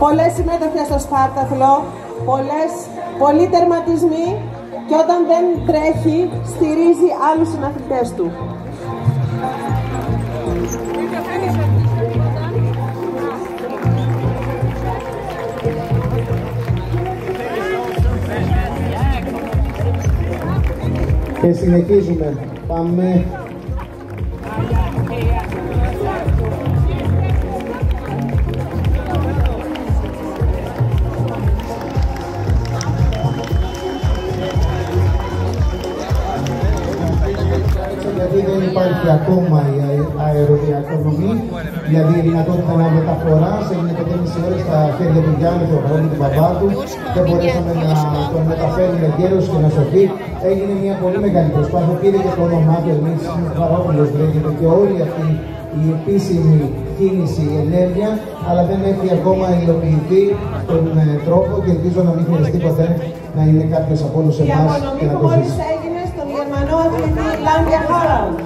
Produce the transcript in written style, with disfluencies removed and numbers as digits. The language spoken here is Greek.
πολλές συμμετοχές στο Σπάρταθλο, πολλοί τερματισμοί και όταν δεν τρέχει στηρίζει άλλους συναθλητές του. Και συνεχίζουμε. Πάμε. Γιατί δεν υπάρχει ακόμα η αεροδιακονομή, δηλαδή η δυνατότητα να μεταφοράς, έγινε 5,5 ώρες στα χέρια του Γιάννη, του Αχρόνου, του παπά του, δεν μπορέσαμε να τον μεταφέρουμε εγκαίρως και να σωθεί. Έγινε μια πολύ μεγάλη προσπάθεια, πήρε και το όνομά του, εμείς Βαρόπουλος λέγεται, και όλη αυτή η επίσημη κίνηση, η ενέργεια, αλλά δεν έχει ακόμα υλοποιηθεί τον τρόπο και ελπίζω να μην χρειαστεί ποτέ να είναι κάποιος από όλους εμάς και να το ζήσει. Γερμανό αθλητή Λάμπια Χάραλντ.